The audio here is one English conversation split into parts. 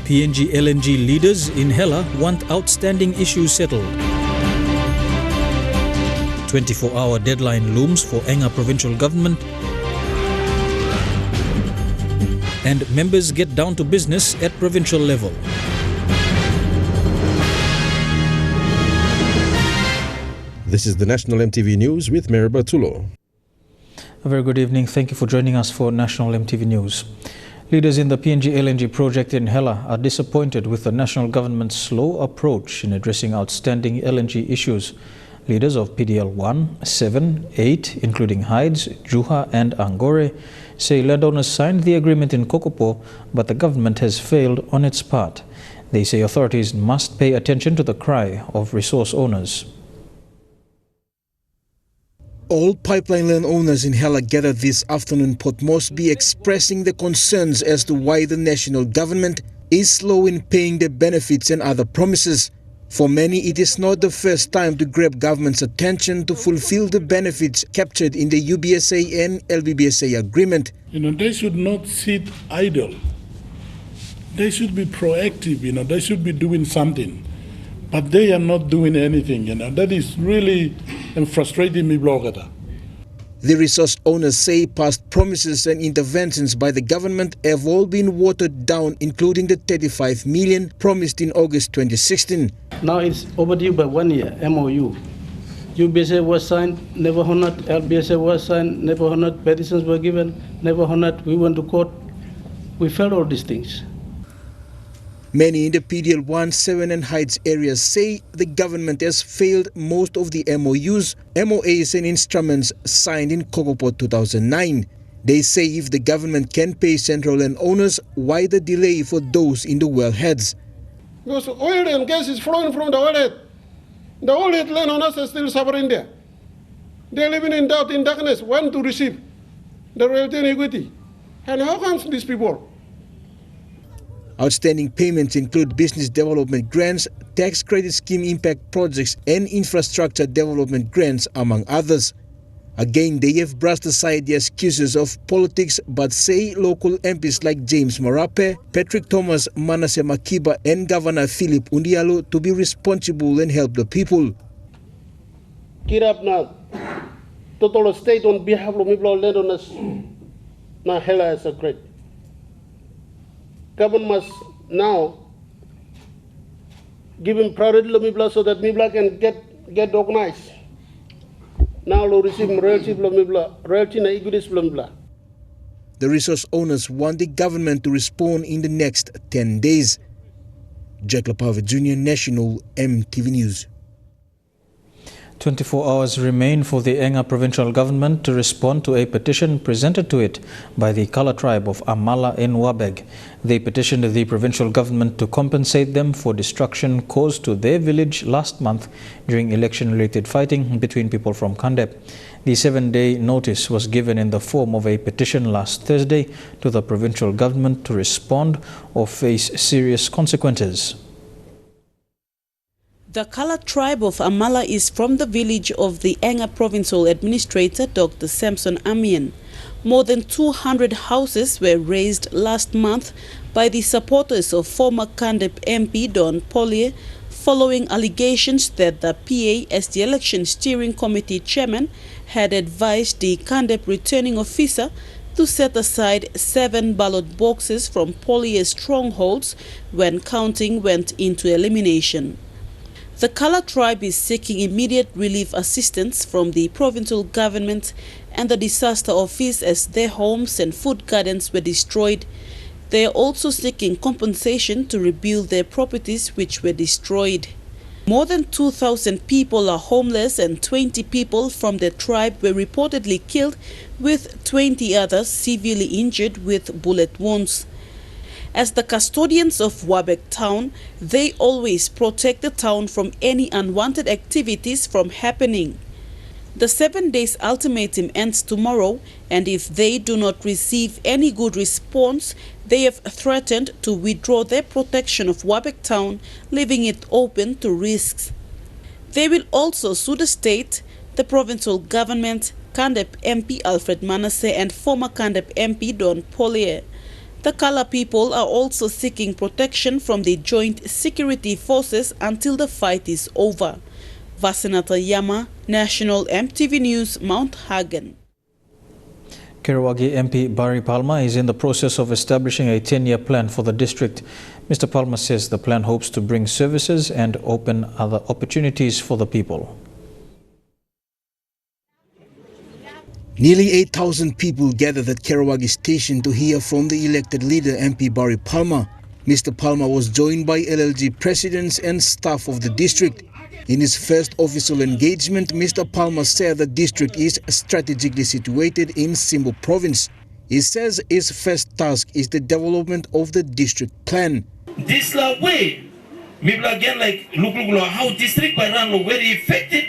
PNG LNG leaders in Hela want outstanding issues settled. 24-hour deadline looms for Enga provincial government. And members get down to business at provincial level. This is the National EMTV News with Mary Bartulo. A very good evening. Thank you for joining us for National EMTV News. Leaders in the PNG LNG project in Hela are disappointed with the national government's slow approach in addressing outstanding LNG issues. Leaders of PDL 1, 7, 8, including Hides, Juha and Angore, say landowners signed the agreement in Kokopo, but the government has failed on its part. They say authorities must pay attention to the cry of resource owners. All pipeline land owners in Hela gathered this afternoon in Port Moresby expressing the concerns as to why the national government is slow in paying the benefits and other promises. For many, it is not the first time to grab government's attention to fulfill the benefits captured in the UBSA and LBBSA agreement. They should not sit idle. They should be proactive, they should be doing something. But they are not doing anything, That is really frustrating me, Blogata. The resource owners say past promises and interventions by the government have all been watered down, including the 35 million promised in August 2016. Now it's overdue by 1 year, MOU. UBSA was signed, never honored. LBSA was signed, never honored. Petitions were given, never honored. We went to court. We failed all these things. Many in the PDL 1, 7 and Hides areas say the government has failed most of the MOUs, MOAs and instruments signed in Kokopo 2009. They say if the government can pay central land owners, why the delay for those in the wellheads? Because oil and gas is flowing from the wellhead. The wellhead landowners are still suffering there. They are living in doubt, in darkness, when to receive the royalty and equity. And how comes these people? Outstanding payments include business development grants, tax credit scheme impact projects and infrastructure development grants, among others. Again, they have brushed aside the excuses of politics but say local MPs like James Marape, Patrick Thomas, Manasseh Makiba and Governor Philip Undialo to be responsible and help the people. Kirap na total state on behalf of people landowners na Hela as a great. Government must now give him priority to Mibla so that Mibla can get organized. Now we'll receive royalty from Mibla, royalty and equities from Mibla. The resource owners want the government to respond in the next 10 days. Jack Lapave Jr., National EMTV News. 24 hours remain for the Enga provincial government to respond to a petition presented to it by the Kala tribe of Amala in Wabeg. They petitioned the provincial government to compensate them for destruction caused to their village last month during election-related fighting between people from Kandep. The 7-day notice was given in the form of a petition last Thursday to the provincial government to respond or face serious consequences. The Kala tribe of Amala is from the village of the Enga provincial administrator, Dr. Samson Amian. More than 200 houses were razed last month by the supporters of former Kandep MP Don Pollier, following allegations that the PA, as the election steering committee chairman, had advised the Kandep returning officer to set aside 7 ballot boxes from Pollier's strongholds when counting went into elimination. The Kala tribe is seeking immediate relief assistance from the provincial government and the disaster office as their homes and food gardens were destroyed. They are also seeking compensation to rebuild their properties which were destroyed. More than 2,000 people are homeless and 20 people from the tribe were reportedly killed, with 20 others severely injured with bullet wounds. As the custodians of Wabeg town, they always protect the town from any unwanted activities from happening. The 7 days ultimatum ends tomorrow, and if they do not receive any good response, they have threatened to withdraw their protection of Wabeg town, leaving it open to risks. They will also sue the state, the provincial government, Kandep MP Alfred Manasseh and former Kandep MP Don Pollier. The Kala people are also seeking protection from the joint security forces until the fight is over. Vasanata Yama, National EMTV News, Mount Hagen. Kerawagi MP Barry Palmer is in the process of establishing a 10-year plan for the district. Mr. Palmer says the plan hopes to bring services and open other opportunities for the people. Nearly 8,000 people gathered at Kerawagi station to hear from the elected leader MP Barry Palmer. Mr. Palmer was joined by LLG presidents and staff of the district. In his first official engagement, Mr. Palmer said the district is strategically situated in Simbu province. He says his first task is the development of the district plan. This way, maybe again like look how district by run very effective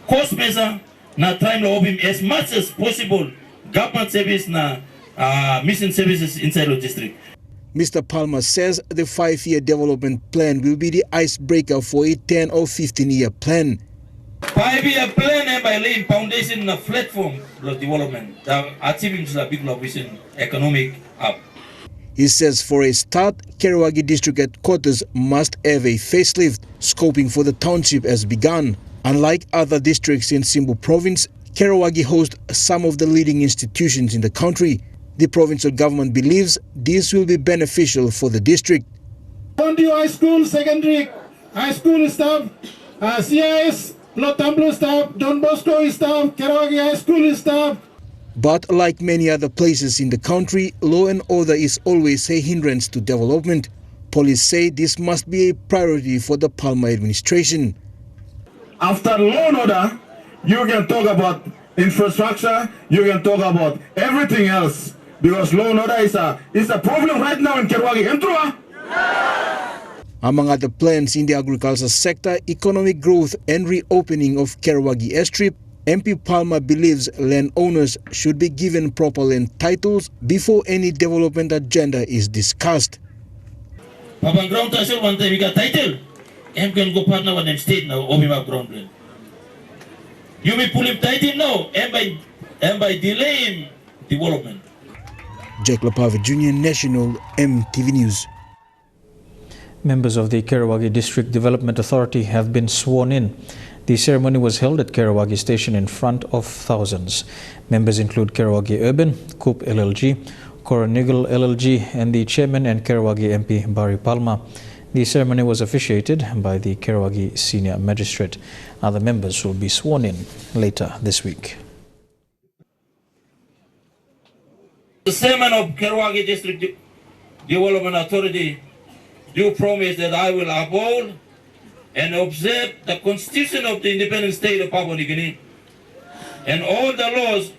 cost measure na time of him as much as possible government service na mission services inside the district. Mr. Palmer says the 5-year development plan will be the icebreaker for a 10 or 15-year plan. 5-year plan by laying foundation na platform of development, achieving the big vision economic up. He says for a start, Kerawagi district headquarters must have a facelift. Scoping for the township has begun. Unlike other districts in Simbu province, Kerawagi hosts some of the leading institutions in the country. The provincial government believes this will be beneficial for the district. Ontario High School, secondary high school staff, CIS, Lotambo staff, Don Bosco staff, Kerawagi High School staff. But like many other places in the country, law and order is always a hindrance to development. Police say this must be a priority for the Palmer administration. After law and order, you can talk about infrastructure, you can talk about everything else. Because law and order is a problem right now in Kerawagi. Among other plans in the agriculture sector, economic growth and reopening of Kerawagi airstrip, MP Palmer believes landowners should be given proper land titles before any development agenda is discussed. Papa ground title one time we got title. M can go partner with them state now, or we have ground plan. You may pull him title now, and by delaying development. Jack Lapave Jr., National EMTV News. Members of the Kerawagi District Development Authority have been sworn in. The ceremony was held at Kerawagi Station in front of thousands. Members include Kerawagi Urban, Coop LLG, Coronigal LLG, and the Chairman and Kerawagi MP Barry Palmer. The ceremony was officiated by the Kerawagi Senior Magistrate. Other members will be sworn in later this week. The Chairman of Kerawagi District Development Authority do promise that I will uphold and observe the Constitution of the independent state of Papua New Guinea and all the laws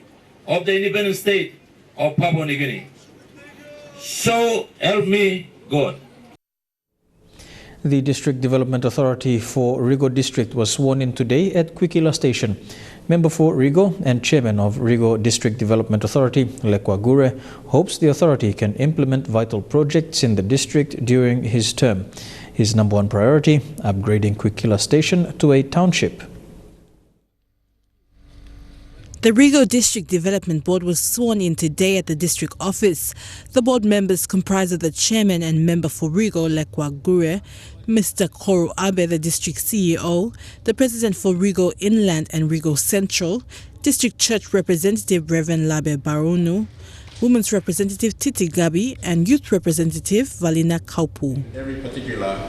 of the independent state of Papua New Guinea. So help me God. The District Development Authority for Rigo District was sworn in today at Hela Station. Member for Rigo and Chairman of Rigo District Development Authority, Lekwa Gure, hopes the authority can implement vital projects in the district during his term. His number one priority, upgrading Hela Station to a township. The Rigo District Development Board was sworn in today at the district office. The board members comprise of the chairman and member for Rigo, Lekwa Gure, Mr. Koro Abe, the district CEO, the president for Rigo Inland and Rigo Central, district church representative Reverend Labe Baronu, women's representative Titi Gabi, and youth representative Valina Kaupu. Every particular,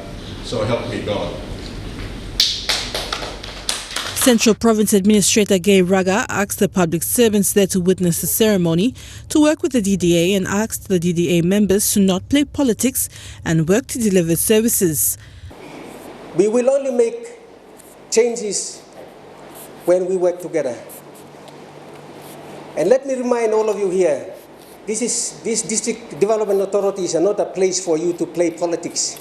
so help me God. Central Province Administrator Gay Raga asked the public servants there to witness the ceremony to work with the DDA and asked the DDA members to not play politics and work to deliver services. We will only make changes when we work together. And let me remind all of you here, this District Development Authority is not a place for you to play politics.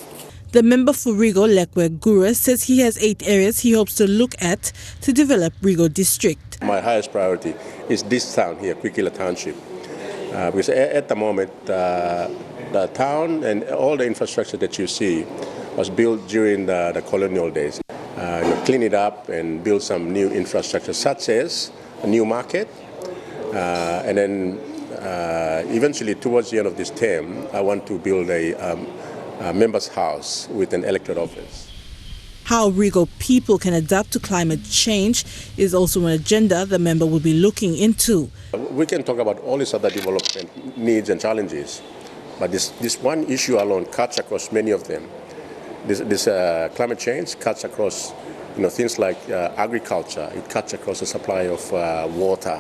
The member for Rigo, Lekwe Gura, says he has 8 areas he hopes to look at to develop Rigo District. My highest priority is this town here, Hela Township. Because at the moment, the town and all the infrastructure that you see was built during the colonial days. Clean it up and build some new infrastructure, such as a new market, and then eventually, towards the end of this term, I want to build a member's house with an elected office. How Rigo people can adapt to climate change is also an agenda the member will be looking into. We can talk about all these other development needs and challenges, but this one issue alone cuts across many of them. This climate change cuts across, things like agriculture. It cuts across the supply of water.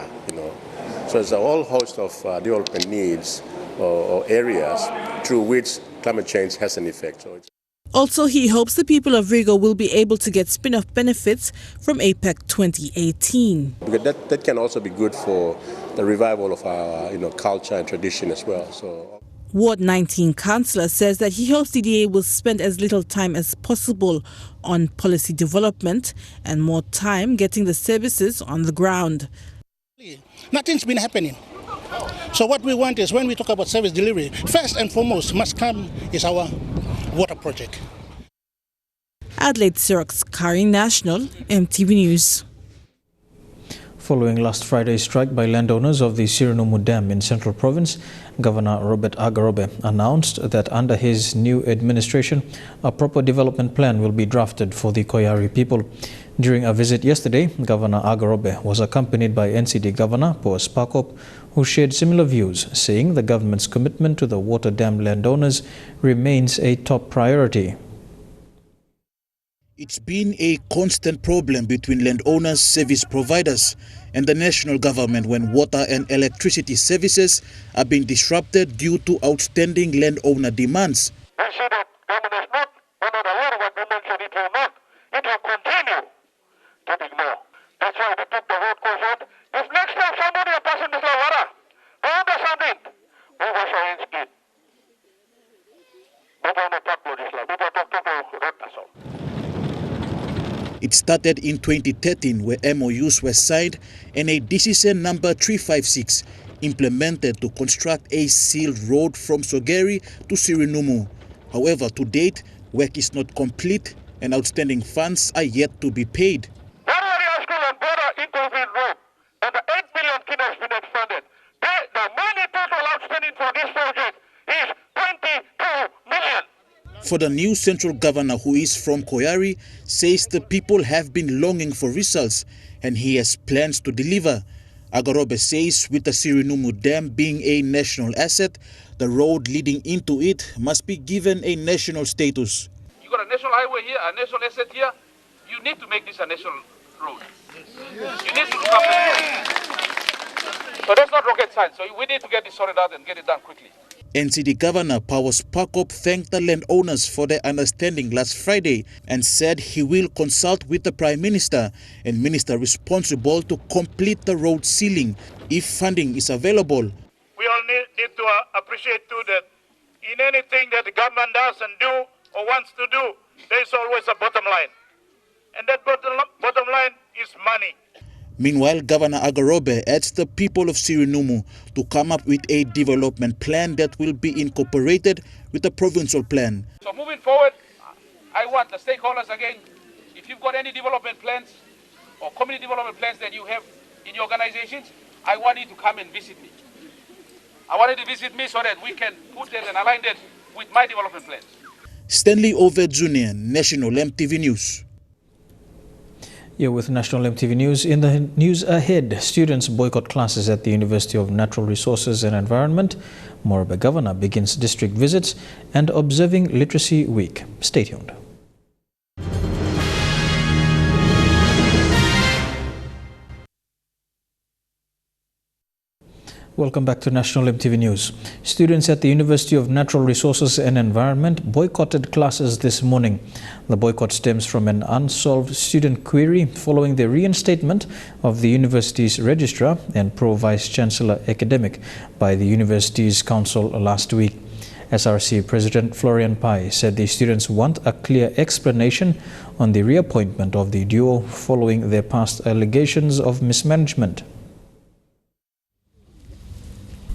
So there's a whole host of development needs or areas through which climate change has an effect. Also, he hopes the people of Rigo will be able to get spin-off benefits from APEC 2018. Because that can also be good for the revival of our culture and tradition as well. So. Ward 19 councillor says that he hopes DDA will spend as little time as possible on policy development and more time getting the services on the ground. Nothing's been happening. So what we want is, when we talk about service delivery, first and foremost must come is our water project. Adelaide Xerox, Kari National, MTV News. Following last Friday's strike by landowners of the Sirinumu Dam in Central Province, Governor Robert Agarobe announced that under his new administration, a proper development plan will be drafted for the Koyari people. During a visit yesterday, Governor Agarobe was accompanied by NCD Governor Paul Sparkop, who shared similar views, saying the government's commitment to the water dam landowners remains a top priority. It's been a constant problem between landowners, service providers, and the national government when water and electricity services are being disrupted due to outstanding landowner demands. We see that government is not going to allow what we mentioned it will not. It will continue to ignore. That's why we took the road course out. If next time somebody is passing this water, we understand it. We will show it again. We don't talk to this. We don't talk to road castle. It started in 2013, where MOUs were signed and a decision number 356 implemented to construct a sealed road from Sogeri to Sirinumu. However, to date, work is not complete and outstanding funds are yet to be paid. High School and border intervened road, and the 8 million kid has been expanded. The money total outstanding for this project is 22 million. For the new central governor, who is from Koyari, says the people have been longing for results and he has plans to deliver. Agarobe says with the Sirinumu Dam being a national asset, the road leading into it must be given a national status. You got a national highway here, a national asset here. You need to make this a national road. Yes. You need to look after it. So that's not rocket science. So we need to get this sorted out and get it done quickly. NCD Governor Paul Sparkop thanked the landowners for their understanding last Friday and said he will consult with the Prime Minister and Minister responsible to complete the road sealing if funding is available. We all need to appreciate too that in anything that the government does and do or wants to do, there is always a bottom line. And that bottom line is money. Meanwhile, Governor Agarobe adds the people of Sirinumu to come up with a development plan that will be incorporated with the provincial plan. So moving forward, I want the stakeholders again, if you've got any development plans or community development plans that you have in your organizations, I want you to come and visit me. I want you to visit me so that we can put that and align that with my development plans. Stanley Oved Jr., National MTV News. Here with National MTV News. In the news ahead, students boycott classes at the University of Natural Resources and Environment. Morobe Governor begins district visits and observing Literacy Week. Stay tuned. Welcome back to National MTV News. Students at the University of Natural Resources and Environment boycotted classes this morning. The boycott stems from an unsolved student query following the reinstatement of the university's registrar and pro-vice-chancellor academic by the university's council last week. SRC President Florian Pai said the students want a clear explanation on the reappointment of the duo following their past allegations of mismanagement.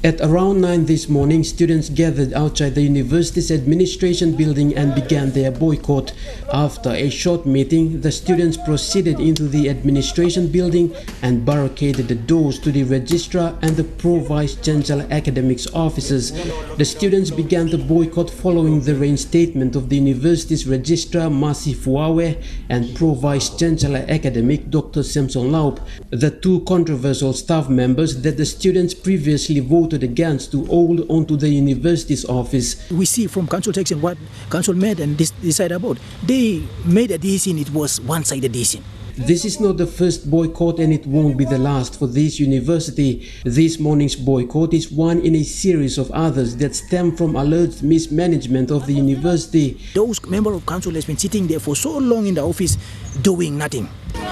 At around 9 this morning, students gathered outside the university's administration building and began their boycott. After a short meeting, the students proceeded into the administration building and barricaded the doors to the registrar and the Pro-Vice Chancellor academics offices. The students began the boycott following the reinstatement of the university's registrar Masi Fuawe and Pro-Vice Chancellor academic Dr. Samson Laup, the two controversial staff members that the students previously voted against to hold on to the university's office. We see from council section what council made and decide about. They made a decision, it was one-sided decision. This is not the first boycott and it won't be the last for this university. This morning's boycott is one in a series of others that stem from alleged mismanagement of the university. Those members of council has been sitting there for so long in the office doing nothing.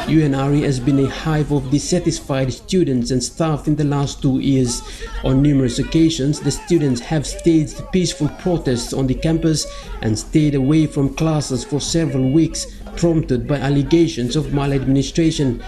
UNRE has been a hive of dissatisfied students and staff in the last 2 years. On numerous occasions, the students have staged peaceful protests on the campus and stayed away from classes for several weeks, prompted by allegations of maladministration.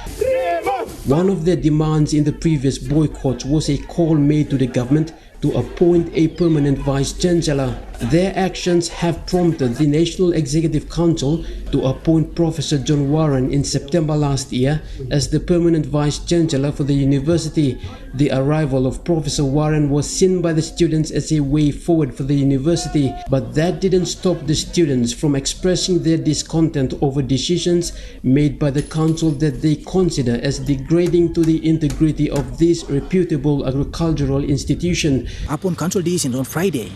One of their demands in the previous boycott was a call made to the government to appoint a permanent vice-chancellor. Their actions have prompted the National Executive Council to appoint Professor John Warren in September last year as the permanent vice-chancellor for the university. The arrival of Professor Warren was seen by the students as a way forward for the university, but that didn't stop the students from expressing their discontent over decisions made by the council that they consider as degrading to the integrity of this reputable agricultural institution. Upon council decision on Friday,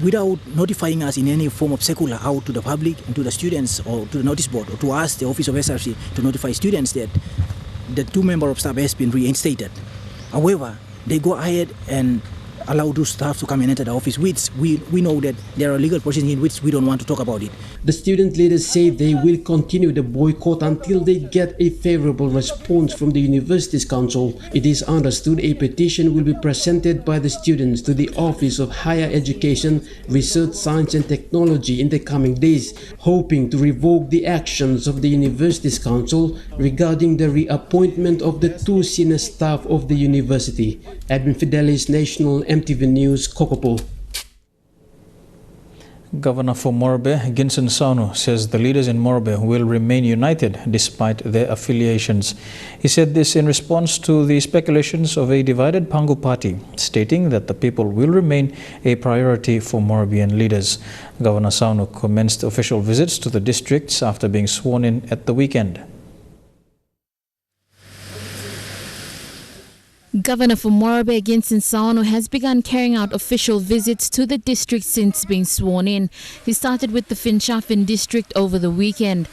without notifying us in any form of circular out to the public and to the students or to the notice board or to us, the office of SRC, to notify students that the two members of staff has been reinstated. However, they go ahead and allow those staff to come and enter the office, which we know that there are legal procedures in which we don't want to talk about it. The student leaders say they will continue the boycott until they get a favorable response from the university's council. It is understood a petition will be presented by the students to the Office of Higher Education, Research, Science and Technology in the coming days, hoping to revoke the actions of the university's council regarding the reappointment of the two senior staff of the university. Edwin Fidelis, National EMTV News, Kokopo. Governor for Morobe, Ginson Saunu, says the leaders in Morobe will remain united despite their affiliations. He said this in response to the speculations of a divided Pangu party, stating that the people will remain a priority for Morobean leaders. Governor Saunu commenced official visits to the districts after being sworn in at the weekend. Governor for Morobe, Ginson Saunu, has begun carrying out official visits to the district since being sworn in. He started with the Finschhafen district over the weekend.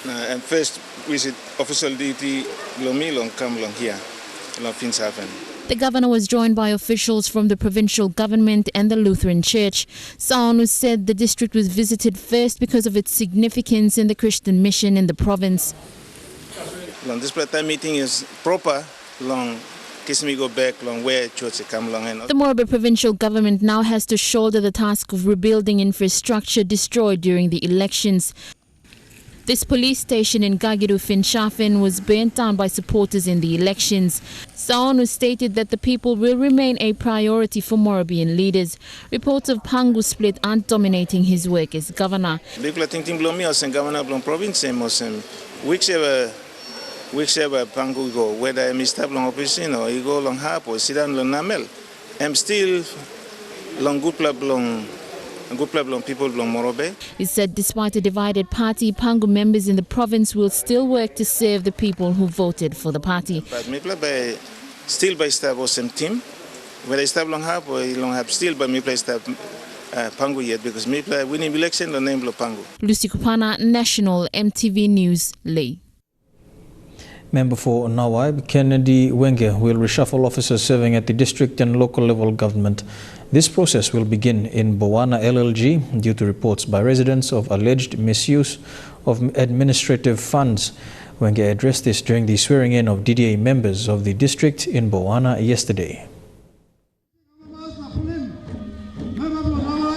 And first visit official duty Lomilong come along here, along Finschhafen. The governor was joined by officials from the provincial government and the Lutheran Church. Saunu said the district was visited first because of its significance in the Christian mission in the province. This meeting is proper long. Go back long where church come along. The Morobe provincial government now has to shoulder the task of rebuilding infrastructure destroyed during the elections. This police station in Gagidu Finschhafen was burnt down by supporters in the elections. Saunu stated that the people will remain a priority for Morobean leaders. Reports of Pangu split aren't dominating his work as governor. Whichever Pangu go, whether I'm stable long opposition or you go long half or sit down long namel, I'm still long good people long Morobe. He said despite a divided party, Pangu members in the province will still work to serve the people who voted for the party. But me play still by stable same team, whether I stable long half or long half still by me play stable Pangu yet because me play winning election the name of Pangu. Lucy Kupana, National EMTV News, Ley. Member for Nawaib, Kennedy Wenge, will reshuffle officers serving at the district and local level government. This process will begin in Bowana LLG due to reports by residents of alleged misuse of administrative funds. Wenge addressed this during the swearing-in of DDA members of the district in Bowana yesterday.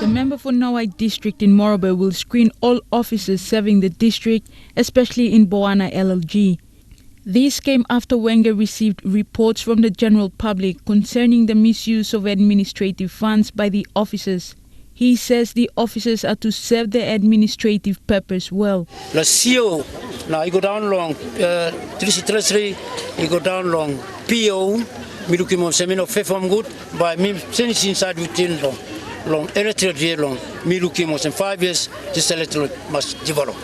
The member for Nawaib district in Morobe will screen all officers serving the district, especially in Bowana LLG. This came after Enga received reports from the general public concerning the misuse of administrative funds by the officers. He says the officers are to serve their administrative purpose well. La CO, now you go down long, 333, you go down long, PO, me looking on semino fefam good, by me since inside within long, electric long, me looking on 5 years, this electric must develop.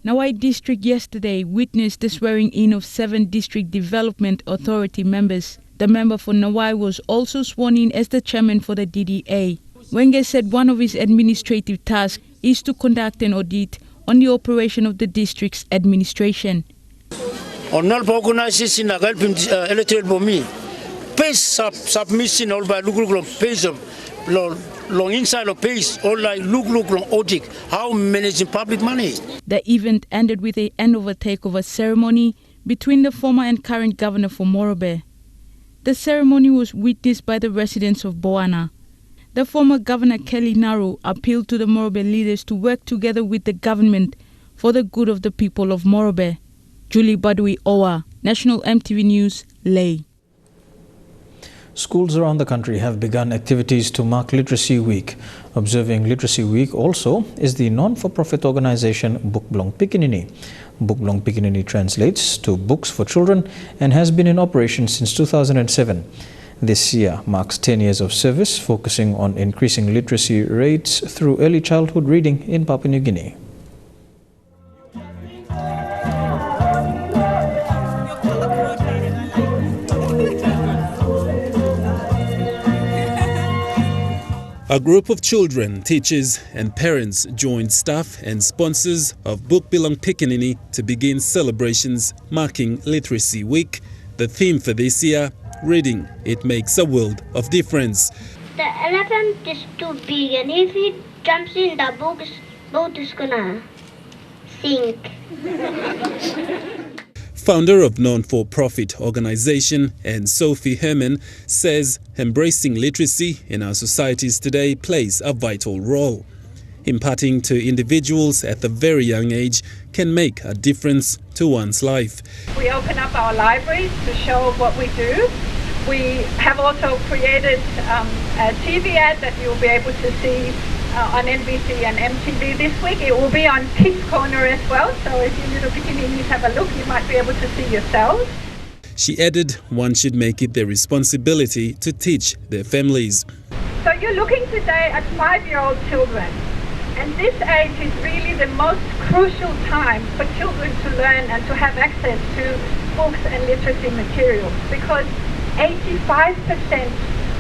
Nawai District yesterday witnessed the swearing in of 7 District Development Authority members. The member for Nawai was also sworn in as the chairman for the DDA. Enga said one of his administrative tasks is to conduct an audit on the operation of the district's administration. On all organization electric me, pay submission all by look pays long inside of pays all like look long audit how managing public money. The event ended with a handover takeover ceremony between the former and current governor for Morobe. The ceremony was witnessed by the residents of Boana. The former governor Kelly Naru appealed to the Morobe leaders to work together with the government for the good of the people of Morobe. Julie Badui Owa, National EMTV News, Ley. Schools around the country have begun activities to mark Literacy Week. Observing Literacy Week also is the non-for-profit organization Book Belong Pikinini. Book Belong Pikinini translates to Books for Children and has been in operation since 2007. This year marks 10 years of service, focusing on increasing literacy rates through early childhood reading in Papua New Guinea. A group of children, teachers and parents joined staff and sponsors of Book Belong Pikinini to begin celebrations marking Literacy Week. The theme for this year, reading, it makes a world of difference. The elephant is too big, and if he jumps in the boat is gonna sink. Founder of non-for-profit organization and Sophie Herman says embracing literacy in our societies today plays a vital role. Imparting to individuals at a very young age can make a difference to one's life. We open up our libraries to show what we do. We have also created a TV ad that you'll be able to see on NBC and MTV this week. It will be on Kids Corner as well, so if you little pickaninnies have a look, you might be able to see yourselves. She added one should make it their responsibility to teach their families. So you're looking today at 5-year-old children, and this age is really the most crucial time for children to learn and to have access to books and literacy materials, because 85%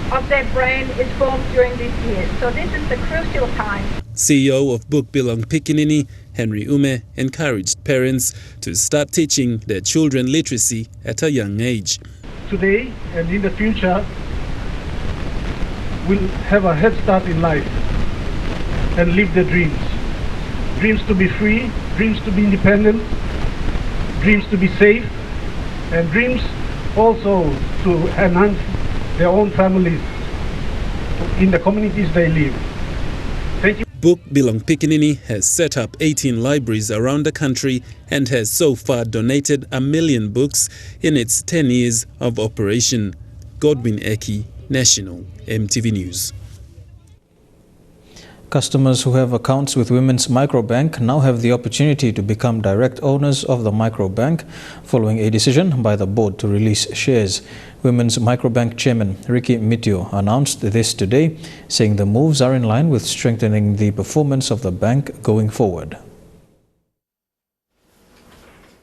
of their brain is formed during these years. So this is the crucial time. CEO of Book Belong Pikinini, Henry Ume, encouraged parents to start teaching their children literacy at a young age. Today and in the future, we'll have a head start in life and live their dreams. Dreams to be free, dreams to be independent, dreams to be safe, and dreams also to enhance their own families in the communities they live. Thank you. Book Belong Pikinini has set up 18 libraries around the country and has so far donated 1 million books in its 10 years of operation. Godwin Eki, National EMTV News. Customers who have accounts with Women's Microbank now have the opportunity to become direct owners of the microbank following a decision by the board to release shares. Women's Microbank Chairman Ricky Mitio announced this today, saying the moves are in line with strengthening the performance of the bank going forward.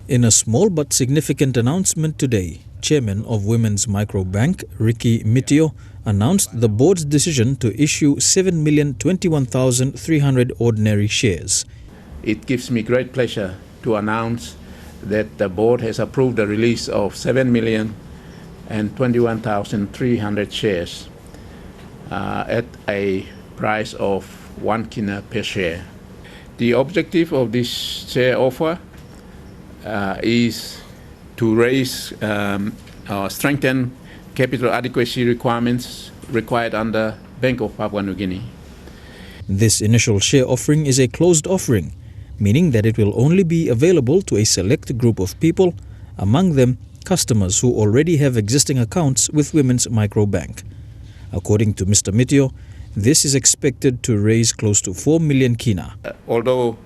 In a small but significant announcement today, Chairman of Women's Microbank Ricky Mitio announced the board's decision to issue 7,021,300 ordinary shares. It gives me great pleasure to announce that the board has approved the release of 7,021,300 shares at a price of 1 kina per share. The objective of this share offer is to raise or strengthen capital adequacy requirements required under Bank of Papua New Guinea. This initial share offering is a closed offering, meaning that it will only be available to a select group of people among them customers who already have existing accounts with Women's Microbank. According to Mr. Mitio, this is expected to raise close to 4 million kina. Although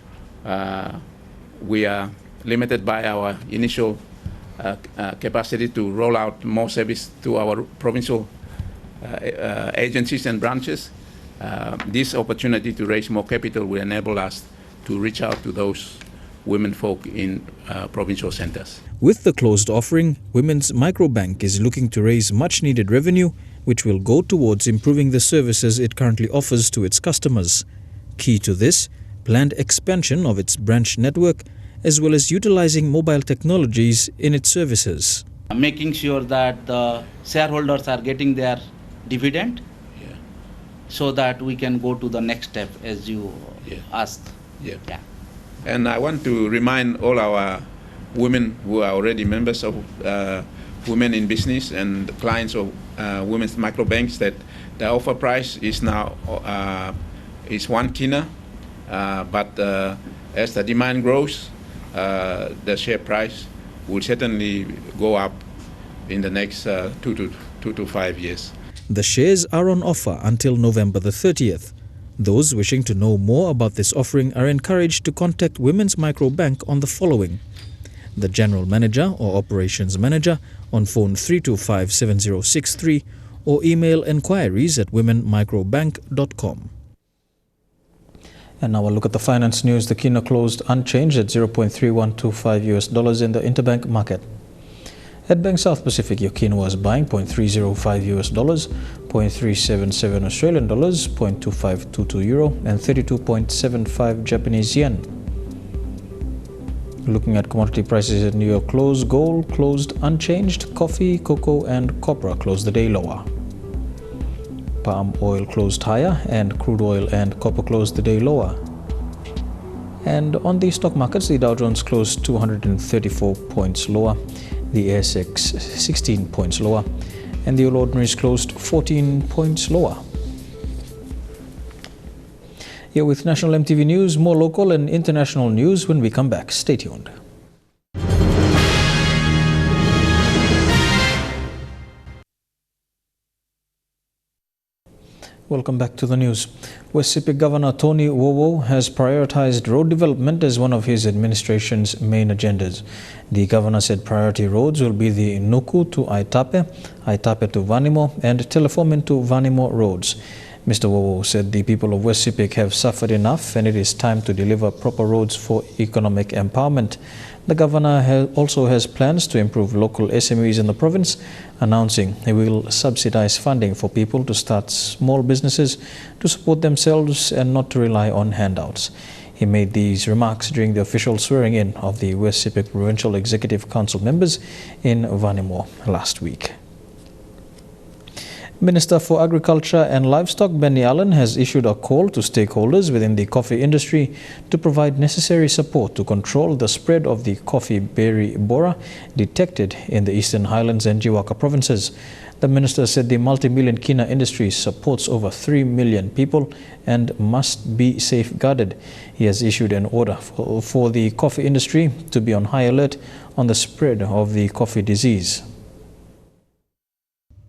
we are limited by our initial capacity to roll out more service to our provincial agencies and branches, this opportunity to raise more capital will enable us to reach out to those women folk in provincial centers. With the closed offering, Women's Microbank is looking to raise much needed revenue, which will go towards improving the services it currently offers to its customers. Key to this, planned expansion of its branch network, as well as utilizing mobile technologies in its services. Making sure that the shareholders are getting their dividend, so that we can go to the next step as you asked. And I want to remind all our women who are already members of Women in Business and clients of Women's Microbanks that the offer price is now is 1 kina, but as the demand grows, the share price will certainly go up in the next 2 to 5 years. The shares are on offer until November the 30th. Those wishing to know more about this offering are encouraged to contact Women's Microbank on the following: the General Manager or Operations Manager on phone 325-7063 or email enquiries at womenmicrobank.com. And now a look at the finance news. The kina closed unchanged at $0.3125 in the interbank market. At Bank South Pacific, your kina was buying $0.305, $0.377 Australian dollars, $0.2522 euro, and 32.75 Japanese yen. Looking at commodity prices at New York close, gold closed unchanged, coffee, cocoa, and copra closed the day lower. Palm oil closed higher, and crude oil and copper closed the day lower. And on the stock markets, the Dow Jones closed 234 points lower, the ASX 16 points lower, and the All Ordinaries closed 14 points lower. Here with National MTV News, more local and international news when we come back. Stay tuned. Welcome back to the news. West Sepik Governor Tony Wowo has prioritized road development as one of his administration's main agendas. The governor said priority roads will be the Nuku to Aitape, Aitape to Vanimo, and Telefomin to Vanimo roads. Mr. Wowo said the people of West Sepik have suffered enough and it is time to deliver proper roads for economic empowerment. The governor also has plans to improve local SMEs in the province, announcing he will subsidize funding for people to start small businesses to support themselves and not to rely on handouts. He made these remarks during the official swearing-in of the West Sepik Provincial Executive Council members in Vanimo last week. Minister for Agriculture and Livestock Benny Allen has issued a call to stakeholders within the coffee industry to provide necessary support to control the spread of the coffee berry borer detected in the Eastern Highlands and Jiwaka provinces. The minister said the multi-million kina industry supports over 3 million people and must be safeguarded. He has issued an order for the coffee industry to be on high alert on the spread of the coffee disease.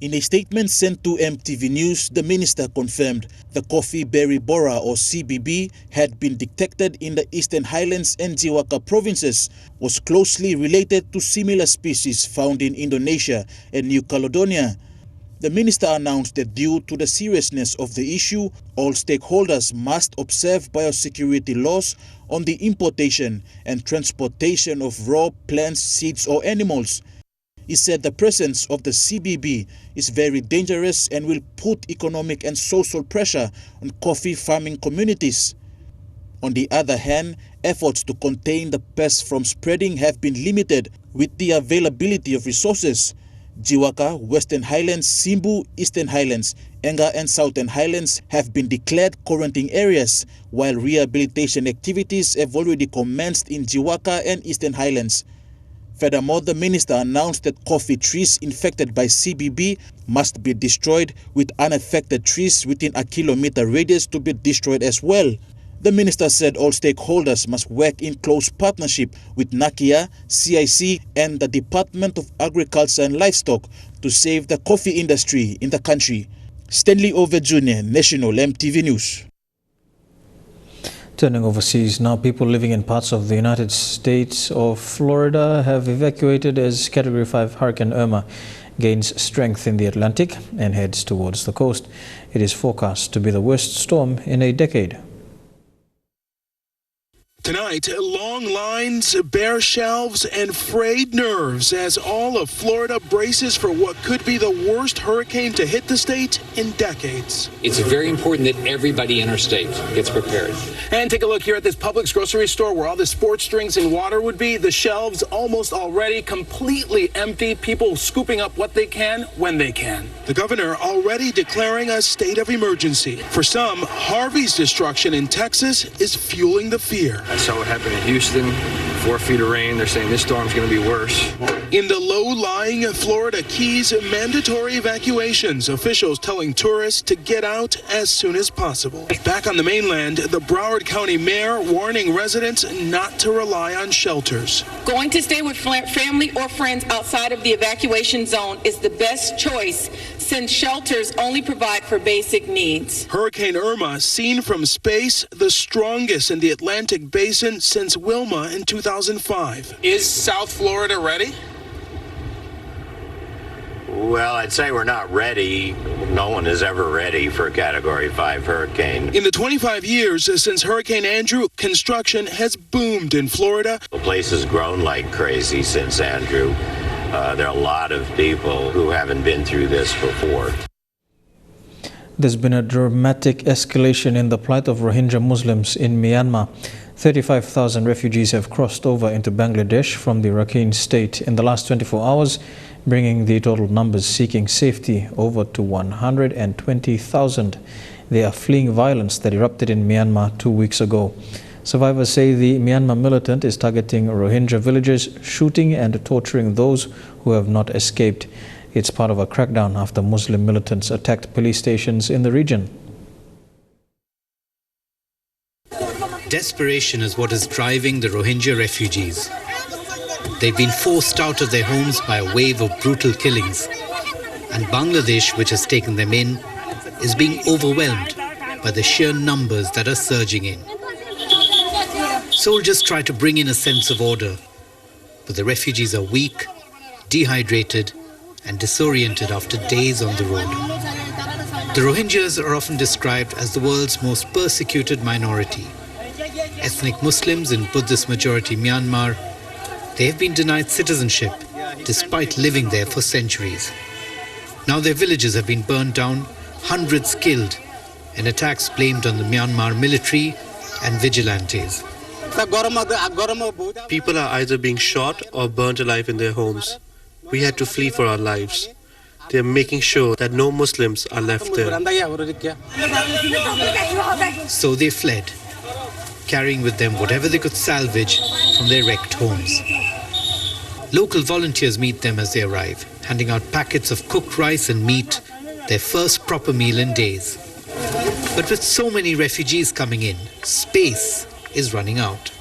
In a statement sent to MTV News, the minister confirmed the coffee berry borer or CBB had been detected in the Eastern Highlands and Jiwaka provinces, was closely related to similar species found in Indonesia and New Caledonia. The minister announced that due to the seriousness of the issue, all stakeholders must observe biosecurity laws on the importation and transportation of raw plants, seeds or animals. He said the presence of the CBB is very dangerous and will put economic and social pressure on coffee farming communities. On the other hand, efforts to contain the pest from spreading have been limited with the availability of resources. Jiwaka, Western Highlands, Simbu, Eastern Highlands, Enga and Southern Highlands have been declared quarantine areas, while rehabilitation activities have already commenced in Jiwaka and Eastern Highlands. Furthermore, the minister announced that coffee trees infected by CBB must be destroyed, with unaffected trees within a kilometer radius to be destroyed as well. The minister said all stakeholders must work in close partnership with NACIA, CIC and the Department of Agriculture and Livestock to save the coffee industry in the country. Stanley Ove Jr., National MTV News. Turning overseas now, people living in parts of the United States of Florida have evacuated as Category 5 Hurricane Irma gains strength in the Atlantic and heads towards the coast. It is forecast to be the worst storm in a decade. Tonight, long lines, bare shelves, and frayed nerves as all of Florida braces for what could be the worst hurricane to hit the state in decades. It's very important that everybody in our state gets prepared. And take a look here at this Publix grocery store where all the sports drinks and water would be. The shelves almost already completely empty, people scooping up what they can when they can. The governor already declaring a state of emergency. For some, Harvey's destruction in Texas is fueling the fear. I saw what happened in Houston, 4 feet of rain. They're saying this storm's going to be worse. In the low-lying Florida Keys, mandatory evacuations. Officials telling tourists to get out as soon as possible. Back on the mainland, the Broward County mayor warning residents not to rely on shelters. Going to stay with family or friends outside of the evacuation zone is the best choice, since shelters only provide for basic needs. Hurricane Irma, seen from space, the strongest in the Atlantic Basin since Wilma in 2005. Is South Florida ready? Well, I'd say we're not ready. No one is ever ready for a Category 5 hurricane. In the 25 years since Hurricane Andrew, construction has boomed in Florida. The place has grown like crazy since Andrew. There are a lot of people who haven't been through this before. There's been a dramatic escalation in the plight of Rohingya Muslims in Myanmar. 35,000 refugees have crossed over into Bangladesh from the Rakhine state in the last 24 hours, bringing the total numbers seeking safety over to 120,000. They are fleeing violence that erupted in Myanmar 2 weeks ago. Survivors say the Myanmar militant is targeting Rohingya villages, shooting and torturing those who have not escaped. It's part of a crackdown after Muslim militants attacked police stations in the region. Desperation is what is driving the Rohingya refugees. They've been forced out of their homes by a wave of brutal killings, and Bangladesh, which has taken them in, is being overwhelmed by the sheer numbers that are surging in. Soldiers try to bring in a sense of order, but the refugees are weak, dehydrated, and disoriented after days on the road. The Rohingyas are often described as the world's most persecuted minority. Ethnic Muslims in Buddhist-majority Myanmar, they have been denied citizenship despite living there for centuries. Now their villages have been burned down, hundreds killed, and attacks blamed on the Myanmar military and vigilantes. People are either being shot or burnt alive in their homes. We had to flee for our lives. They are making sure that no Muslims are left there. So they fled, carrying with them whatever they could salvage from their wrecked homes. Local volunteers meet them as they arrive, handing out packets of cooked rice and meat, their first proper meal in days. But with so many refugees coming in, space is running out.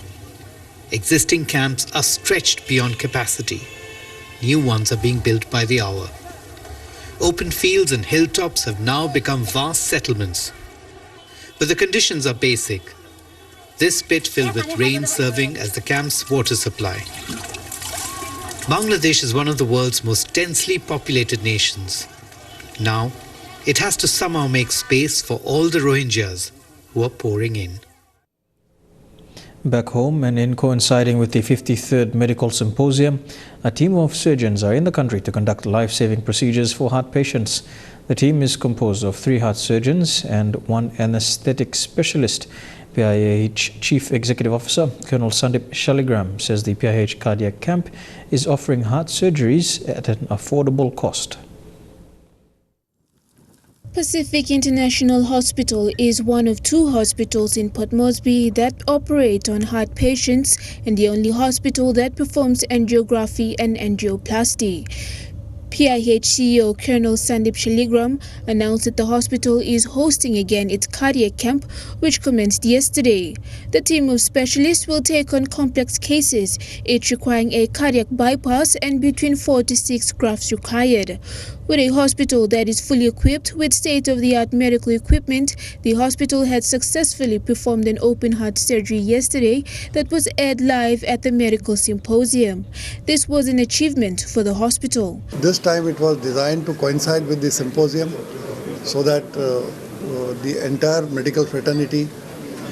Existing camps are stretched beyond capacity. New ones are being built by the hour. Open fields and hilltops have now become vast settlements. But the conditions are basic. This pit filled with rain serving as the camp's water supply. Bangladesh is one of the world's most densely populated nations. Now, it has to somehow make space for all the Rohingyas who are pouring in. Back home, and in coinciding with the 53rd Medical Symposium, a team of surgeons are in the country to conduct life-saving procedures for heart patients. The team is composed of 3 heart surgeons and 1 anesthetic specialist. PIH Chief Executive Officer Colonel Sandip Shaligram says the PIH cardiac camp is offering heart surgeries at an affordable cost. Pacific International Hospital is one of 2 hospitals in Port Moresby that operate on heart patients and the only hospital that performs angiography and angioplasty. PIH CEO Colonel Sandip Shaligram announced that the hospital is hosting again its cardiac camp, which commenced yesterday. The team of specialists will take on complex cases, each requiring a cardiac bypass and between 4 to 6 grafts required. With a hospital that is fully equipped with state-of-the-art medical equipment, the hospital had successfully performed an open-heart surgery yesterday that was aired live at the medical symposium. This was an achievement for the hospital. This time it was designed to coincide with the symposium so that the entire medical fraternity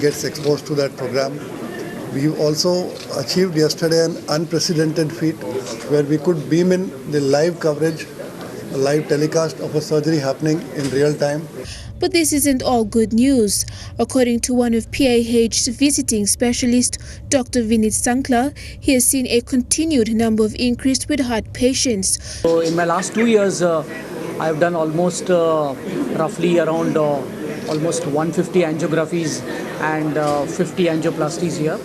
gets exposed to that program. We also achieved yesterday an unprecedented feat where we could beam in the live coverage, a live telecast of a surgery happening in real time. But this isn't all good news. According to one of PIH's visiting specialists, Dr. Vinit Sankla, he has seen a continued number of increase with heart patients. So in my last 2 years, I've done almost roughly around almost 150 angiographies and 50 angioplasties here.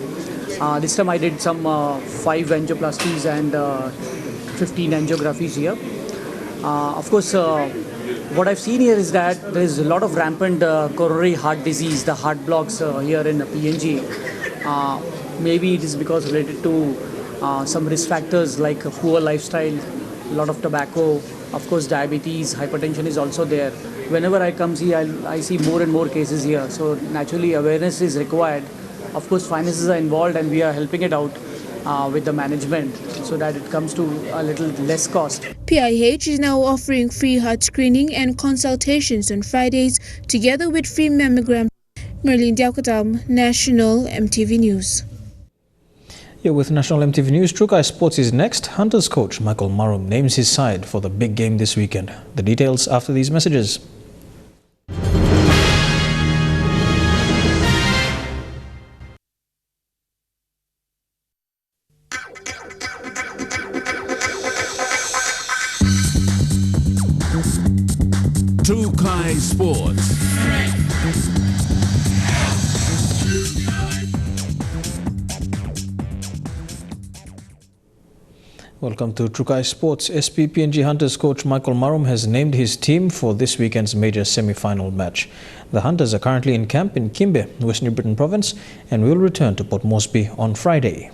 This time I did some 5 angioplasties and 15 angiographies here. Of course, what I've seen here is that there is a lot of rampant coronary heart disease, the heart blocks here in PNG. Maybe it is because related to some risk factors like poor lifestyle, a lot of tobacco, of course diabetes, hypertension is also there. Whenever I come here, I see more and more cases here. So naturally awareness is required. Of course finances are involved and we are helping it out with the management so that it comes to a little less cost. PIH is now offering free heart screening and consultations on Fridays together with free mammogram. Merlin Diaukatam, National EMTV News. Here with National EMTV News, Trukai Sports is next. Hunters coach Michael Marum names his side for the big game this weekend. The details after these messages. Trukai Sports. Welcome to Trukai Sports. SP PNG Hunters coach Michael Marum has named his team for this weekend's major semi-final match. The Hunters are currently in camp in Kimbe, West New Britain Province, and will return to Port Moresby on Friday.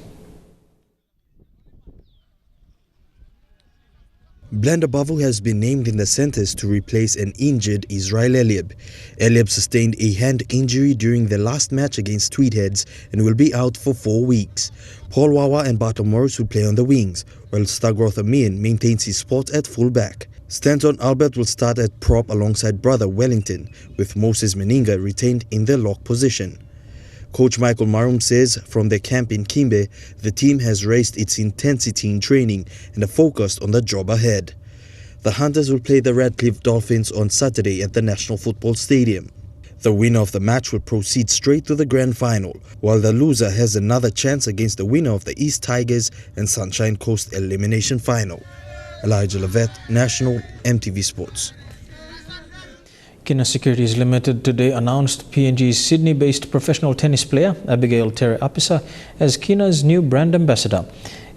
Blender Bavu has been named in the centres to replace an injured Israel Eliab. Eliab sustained a hand injury during the last match against Tweedheads and will be out for 4 weeks. Paul Wawa and Barton Morris will play on the wings, while Stagroth Amin maintains his spot at full-back. Stanton Albert will start at prop alongside brother Wellington, with Moses Meninga retained in the lock position. Coach Michael Marum says from their camp in Kimbe, the team has raised its intensity in training and are focused on the job ahead. The Hunters will play the Radcliffe Dolphins on Saturday at the National Football Stadium. The winner of the match will proceed straight to the grand final, while the loser has another chance against the winner of the East Tigers and Sunshine Coast elimination final. Elijah Levet, National EMTV Sports. Kina Securities Limited today announced PNG's Sydney-based professional tennis player Abigail Tere Apisa as Kina's new brand ambassador.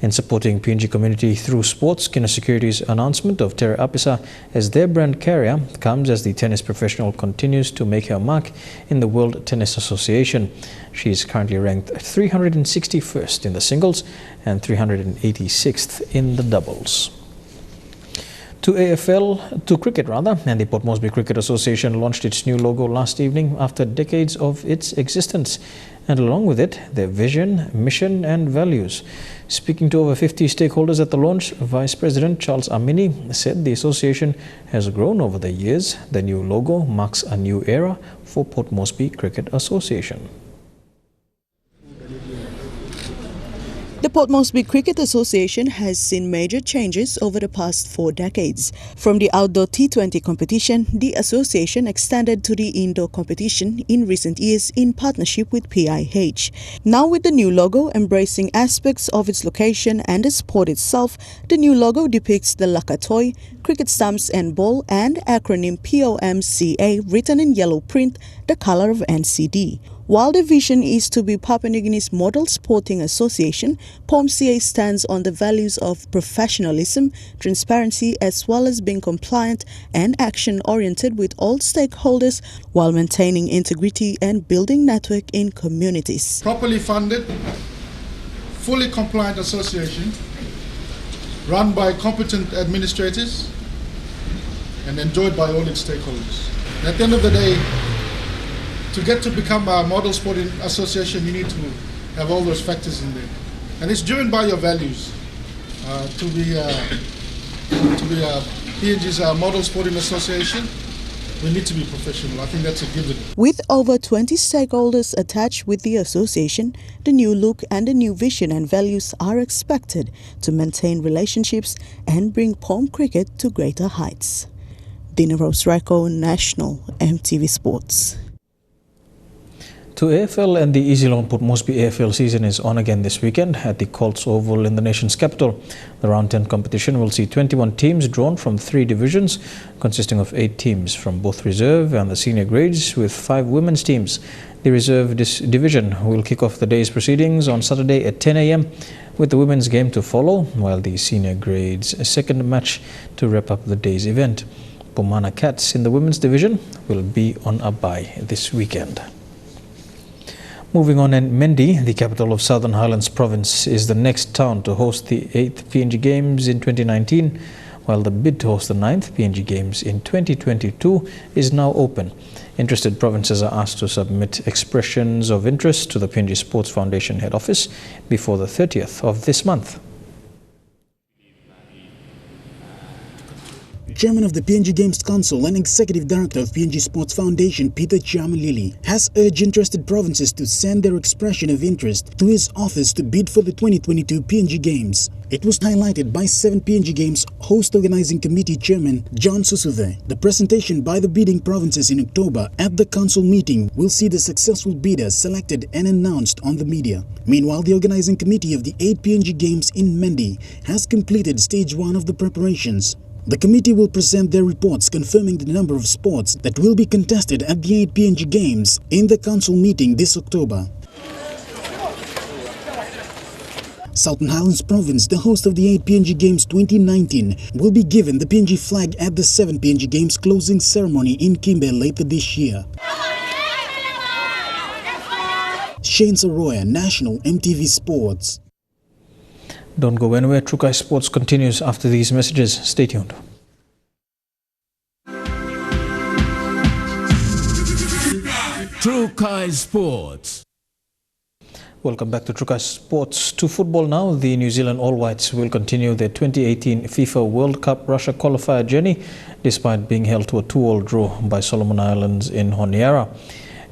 In supporting PNG community through sports, Kina Securities' announcement of Tere Apisa as their brand carrier comes as the tennis professional continues to make her mark in the World Tennis Association. She is currently ranked 361st in the singles and 386th in the doubles. To cricket, and the Port Moresby Cricket Association launched its new logo last evening after decades of its existence, and along with it, their vision, mission and values. Speaking to over 50 stakeholders at the launch, Vice President Charles Amini said the association has grown over the years. The new logo marks a new era for Port Moresby Cricket Association. The Port Moresby Cricket Association has seen major changes over the past 4 decades. From the outdoor T20 competition, the association extended to the indoor competition in recent years in partnership with PIH. Now with the new logo embracing aspects of its location and the sport itself, the new logo depicts the Lakatoi, cricket stumps and ball, and acronym POMCA written in yellow print, the color of NCD. While the vision is to be Papua New Guinea's model sporting association, POMCA stands on the values of professionalism, transparency, as well as being compliant and action-oriented with all stakeholders while maintaining integrity and building network in communities. Properly funded, fully compliant association run by competent administrators and enjoyed by all its stakeholders. And at the end of the day, to get to become a model sporting association, you need to have all those factors in there. And it's driven by your values. To be PNG's model sporting association, we need to be professional. I think that's a given. With over 20 stakeholders attached with the association, the new look and the new vision and values are expected to maintain relationships and bring POM cricket to greater heights. Dina Rose Raiko, National EMTV Sports. To AFL, and the Easy Loan Port Moresby AFL season is on again this weekend at the Colts Oval in the nation's capital. The Round 10 competition will see 21 teams drawn from 3 divisions, consisting of 8 teams from both reserve and the senior grades, with 5 women's teams. The reserve division will kick off the day's proceedings on Saturday at 10 a.m. with the women's game to follow, while the senior grades' second match to wrap up the day's event. Pomana Cats in the women's division will be on a bye this weekend. Moving on, and Mendi, the capital of Southern Highlands Province, is the next town to host the 8th PNG Games in 2019, while the bid to host the 9th PNG Games in 2022 is now open. Interested provinces are asked to submit expressions of interest to the PNG Sports Foundation head office before the 30th of this month. Chairman of the PNG Games Council and Executive Director of PNG Sports Foundation, Peter Chiamalili, has urged interested provinces to send their expression of interest to his office to bid for the 2022 PNG Games. It was highlighted by 7 PNG Games Host Organizing Committee Chairman John Susuve. The presentation by the bidding provinces in October at the council meeting will see the successful bidders selected and announced on the media. Meanwhile, the organizing committee of the 8 PNG Games in Mendi has completed stage 1 of the preparations. The committee will present their reports confirming the number of sports that will be contested at the 8 PNG Games in the council meeting this October. Southern Highlands Province, the host of the 8 PNG Games 2019, will be given the PNG flag at the 7 PNG Games closing ceremony in Kimbe later this year. Shane Saroya, National EMTV Sports. Don't go anywhere. Trukai Sports continues after these messages. Stay tuned. Trukai Sports. Welcome back to Trukai Sports. To football now. The New Zealand All Whites will continue their 2018 FIFA World Cup Russia qualifier journey despite being held to a 2-2 draw by Solomon Islands in Honiara.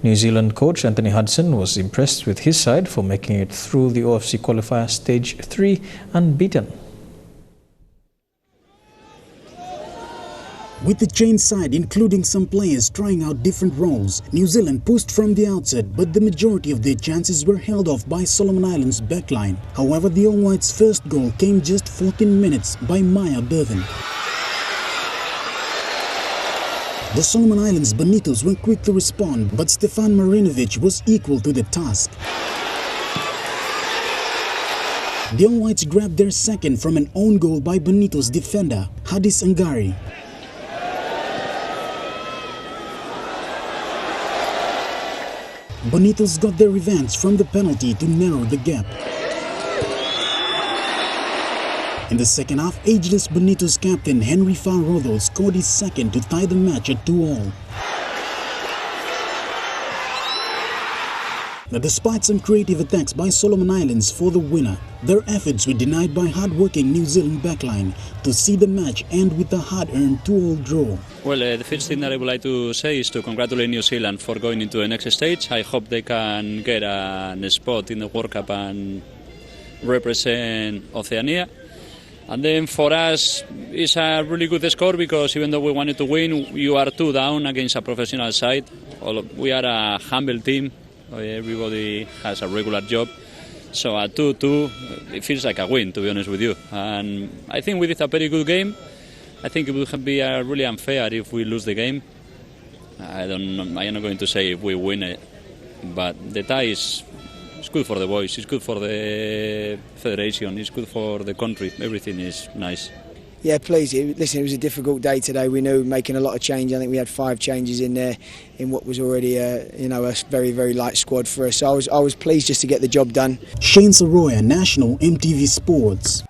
New Zealand coach Anthony Hudson was impressed with his side for making it through the OFC qualifier stage 3 unbeaten. With the chained side including some players trying out different roles, New Zealand pushed from the outset, but the majority of their chances were held off by Solomon Islands' backline. However, the All Whites' first goal came just 14 minutes by Maya Bervin. The Solomon Islands Bonitos were quick to respond, but Stefan Marinovic was equal to the task. The All Whites grabbed their second from an own goal by Bonitos defender, Hadis Angari. Bonitos got their revenge from the penalty to narrow the gap. In the second half, ageless Bonitos captain Henry Farrodo scored his second to tie the match at 2-2. Now, despite some creative attacks by Solomon Islands for the winner, their efforts were denied by hard-working New Zealand backline to see the match end with a hard-earned 2-2 draw. Well, the first thing that I would like to say is to congratulate New Zealand for going into the next stage. I hope they can get a spot in the World Cup and represent Oceania. And then for us, it's a really good score because even though we wanted to win, you are 2 down against a professional side. We are a humble team. Everybody has a regular job. So at 2-2, it feels like a win, to be honest with you. And I think we did a very good game. I think it would be really unfair if we lose the game. I am not going to say if we win it, but the tie is good for the boys, it's good for the federation, it's good for the country, everything is nice. Yeah, please. Listen, it was a difficult day today. We knew making a lot of change. I think we had 5 changes in there, in what was already a very, very light squad for us. So I was pleased just to get the job done. Shane Saroya, National EMTV Sports.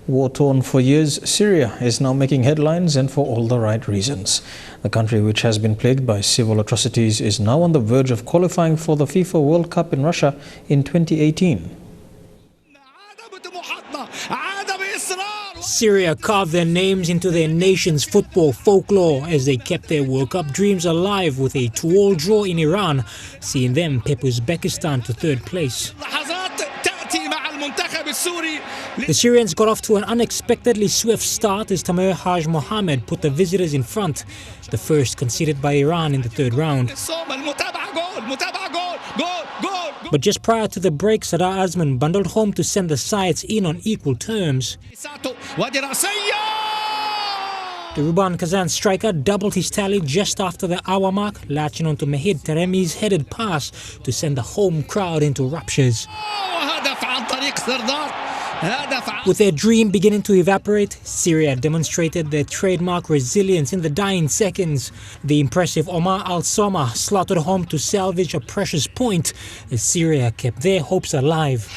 War-torn for years, Syria is now making headlines, and for all the right reasons. The country, which has been plagued by civil atrocities, is now on the verge of qualifying for the FIFA World Cup in Russia in 2018. Syria carved their names into their nation's football folklore as they kept their World Cup dreams alive with a 2-2 draw in Iran, seeing them pep Uzbekistan to 3rd place. The Syrians got off to an unexpectedly swift start as Tamer Haj Mohammed put the visitors in front, the first conceded by Iran in the 3rd round. But just prior to the break, Sadar Azman bundled home to send the sides in on equal terms. The Ruban Kazan striker doubled his tally just after the hour mark, latching onto Mehid Taremi's headed pass to send the home crowd into raptures. With their dream beginning to evaporate, Syria demonstrated their trademark resilience in the dying seconds. The impressive Omar Al-Soma slotted home to salvage a precious point as Syria kept their hopes alive.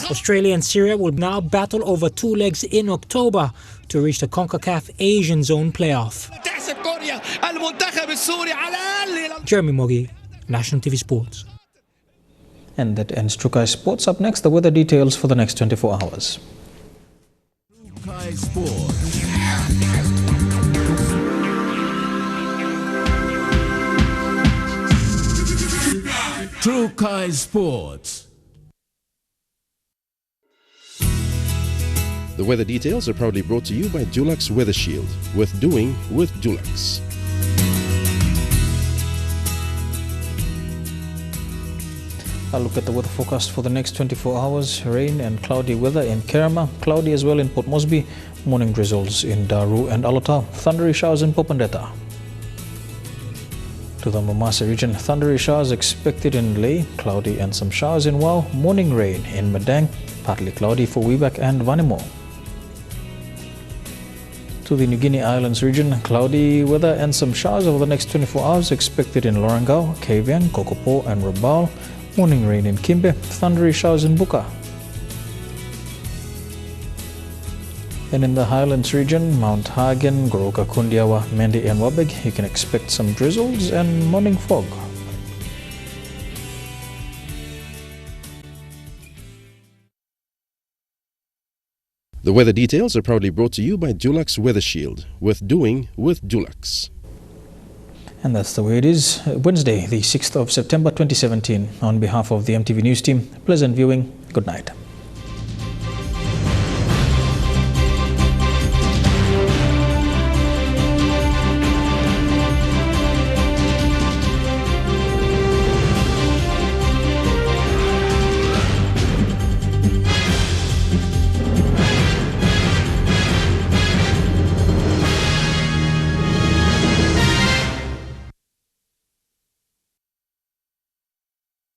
Australia and Syria will now battle over 2 legs in October to reach the CONCACAF Asian Zone playoff. Jeremy Mogi, National TV Sports. And that ends Trukai Sports. Up next, the weather details for the next 24 hours. Trukai Sports. Trukai Sports. The weather details are proudly brought to you by Dulux Weather Shield. Worth doing with Dulux. I'll look at the weather forecast for the next 24 hours. Rain and cloudy weather in Kerama, cloudy as well in Port Moresby, morning drizzles in Daru and Alota, thundery showers in Popondetta. To the Momasa region, thundery showers expected in Ley, cloudy and some showers in Wau, morning rain in Madang, partly cloudy for Wibak and Vanimo. To the New Guinea Islands region, cloudy weather and some showers over the next 24 hours expected in Lorengau, Kavieng, Kokopo and Rabaul, morning rain in Kimbe, thundery showers in Buka. And in the Highlands region, Mount Hagen, Goroka, Kundiawa, Mendi and Wabeg, you can expect some drizzles and morning fog. The weather details are proudly brought to you by Dulux Weather Shield. Worth doing with Dulux. And that's the way it is. Wednesday, the 6th of September 2017. On behalf of the EMTV News team, pleasant viewing. Good night.